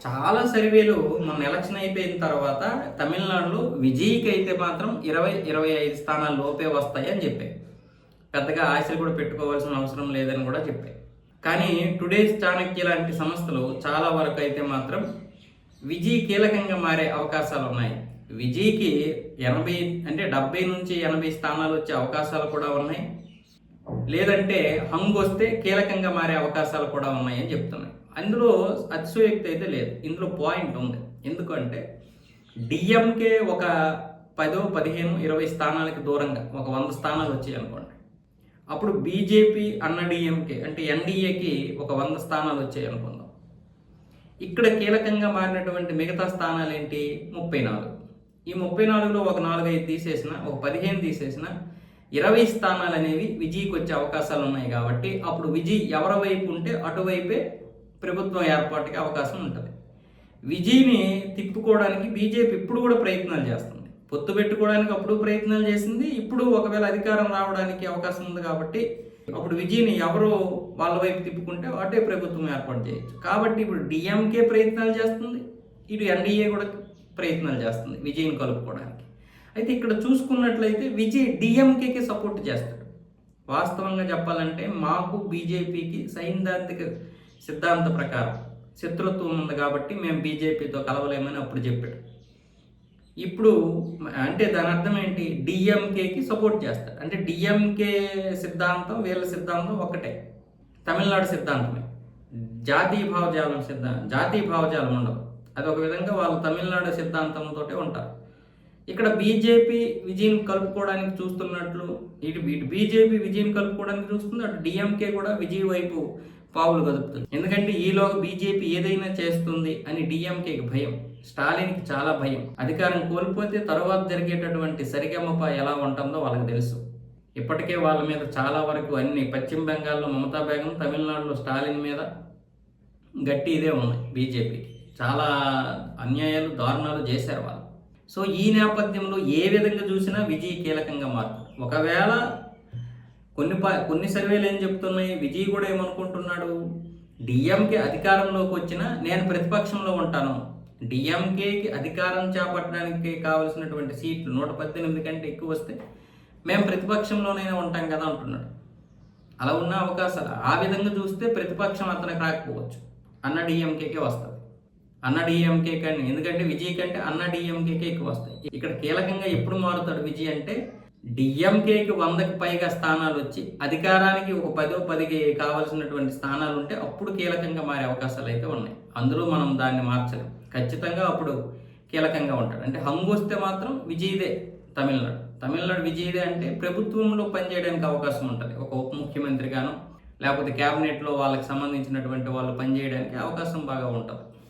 చాలా సర్వేలు మొన్న ఎలక్షన్ అయిపోయిన తర్వాత తమిళనాడులో విజయ్‌కి అయితే మాత్రం 20, 25 స్థానాల లోపే వస్తాయి అని చెప్పాయి. పెద్దగా ఆశలు కూడా పెట్టుకోవాల్సిన అవసరం లేదని కూడా చెప్పాయి. కానీ టుడేస్ చాణక్య లాంటి సంస్థలు చాలా వరకు అయితే మాత్రం విజయ్ కీలకంగా మారే అవకాశాలున్నాయి. విజయ్‌కి 80 అంటే 70-80 స్థానాలు వచ్చే అవకాశాలు కూడా ఉన్నాయి. లేదంటే హంగొస్తే కీలకంగా మారే అవకాశాలు కూడా ఉన్నాయని చెప్తున్నాయి. అందులో అతిశయోక్తి అయితే లేదు. ఇందులో పాయింట్ ఉంది. ఎందుకంటే డీఎంకే ఒక 10, 15, 20 స్థానాలకు దూరంగా ఒక 100 స్థానాలు వచ్చాయనుకోండి. అప్పుడు బీజేపీ అన్న డీఎంకే అంటే ఎన్డీఏకి ఒక 100 స్థానాలు వచ్చాయనుకుందాం. ఇక్కడ కీలకంగా మారినటువంటి మిగతా స్థానాలు ఏంటి? 34. ఈ 34లో ఒక 4, 5 తీసేసిన, ఒక 15 తీసేసిన 20 స్థానాలు అనేవి విజయ్కి వచ్చే అవకాశాలు ఉన్నాయి కాబట్టి అప్పుడు విజయ్ ఎవరి వైపు ఉంటే అటువైపే ప్రభుత్వం ఏర్పాటుకి అవకాశం ఉంటుంది. విజయ్ని తిప్పుకోవడానికి బీజేపీ ఇప్పుడు కూడా ప్రయత్నాలు చేస్తుంది. పొత్తు పెట్టుకోవడానికి అప్పుడు ప్రయత్నాలు చేసింది. ఇప్పుడు ఒకవేళ అధికారం రావడానికి అవకాశం ఉంది కాబట్టి అప్పుడు విజయ్ని ఎవరు వాళ్ళ వైపు తిప్పుకుంటే అటే ప్రభుత్వం ఏర్పాటు చేయొచ్చు. కాబట్టి ఇప్పుడు డిఎంకే ప్రయత్నాలు చేస్తుంది, ఇటు ఎన్డీఏ కూడా ప్రయత్నాలు చేస్తుంది విజయ్ని కలుపుకోవడానికి. అయితే ఇక్కడ చూసుకున్నట్లయితే విజయ్ డిఎంకేకి సపోర్ట్ చేస్తాడు. వాస్తవంగా చెప్పాలంటే మాకు బీజేపీకి సైద్ధాంతిక సిద్ధాంత ప్రకారం శత్రుత్వం ఉంది కాబట్టి మేము బీజేపీతో కలవలేమని అప్పుడు చెప్పాడు. ఇప్పుడు అంటే దాని అర్థం ఏంటి? డిఎంకేకి సపోర్ట్ చేస్తాడు. అంటే డిఎంకే సిద్ధాంతం వీళ్ళ సిద్ధాంతం ఒకటే, తమిళనాడు సిద్ధాంతమే. జాతీయ భావజాలం ఉండదు. అది ఒక విధంగా వాళ్ళు తమిళనాడు సిద్ధాంతంతో ఉంటారు. ఇక్కడ బీజేపీ విజయ్ని కలుపుకోవడానికి చూస్తున్నట్లు ఇటు బీజేపీ విజయ్ని కలుపుకోవడానికి చూస్తుంది, అటు డిఎంకే కూడా విజయ్ వైపు పావులు కదుపుతుంది. ఎందుకంటే ఈలోగా బీజేపీ ఏదైనా చేస్తుంది అని డిఎంకేకి భయం, స్టాలిన్కి చాలా భయం. అధికారం కోల్పోతే తర్వాత జరిగేటటువంటి సరిగమప ఎలా ఉంటుందో వాళ్ళకి తెలుసు. ఇప్పటికే వాళ్ళ మీద చాలా వరకు అన్ని పశ్చిమ బెంగాల్లో మమతా బేగం, తమిళనాడులో స్టాలిన్ మీద గట్టి ఇదే ఉన్నాయి. బీజేపీకి చాలా అన్యాయాలు, దారుణాలు చేశారు వాళ్ళు. సో ఈ నేపథ్యంలో ఏ విధంగా చూసినా విజయ్ కీలకంగా మారుతుంది. ఒకవేళ కొన్ని సర్వేలు ఏం చెప్తున్నాయి, విజయ్ కూడా ఏమనుకుంటున్నాడు, డిఎంకే అధికారంలోకి వచ్చినా నేను ప్రతిపక్షంలో ఉంటాను, డిఎంకేకి అధికారం చేపట్టడానికి కావాల్సినటువంటి సీట్లు 118 కంటే ఎక్కువ వస్తే మేము ప్రతిపక్షంలోనైనా ఉంటాం కదా అంటున్నాడు. అలా ఉన్న అవకాశాలు ఆ విధంగా చూస్తే ప్రతిపక్షం అతనికి రాకపోవచ్చు, అన్న డిఎంకేకే వస్తుంది. అన్న డిఎంకే కానీ, ఎందుకంటే విజయ్ కంటే అన్న డిఎంకేకే ఎక్కువ వస్తాయి. ఇక్కడ కీలకంగా ఎప్పుడు మారుతాడు విజయ్ అంటే డిఎంకేకి 100కి పైగా స్థానాలు వచ్చి అధికారానికి ఒక 10 కావాల్సినటువంటి స్థానాలు ఉంటే అప్పుడు కీలకంగా మారే అవకాశాలు అయితే ఉన్నాయి. అందులో మనం దాన్ని మార్చలేం. ఖచ్చితంగా అప్పుడు కీలకంగా ఉంటాడు. అంటే హంగు వస్తే మాత్రం విజయ్దే. తమిళనాడు విజయ్దే అంటే ప్రభుత్వంలో పనిచేయడానికి అవకాశం ఉంటుంది. ఒక ఉప ముఖ్యమంత్రిగాను లేకపోతే క్యాబినెట్లో వాళ్ళకి సంబంధించినటువంటి వాళ్ళు పనిచేయడానికి అవకాశం బాగా ఉంటుంది.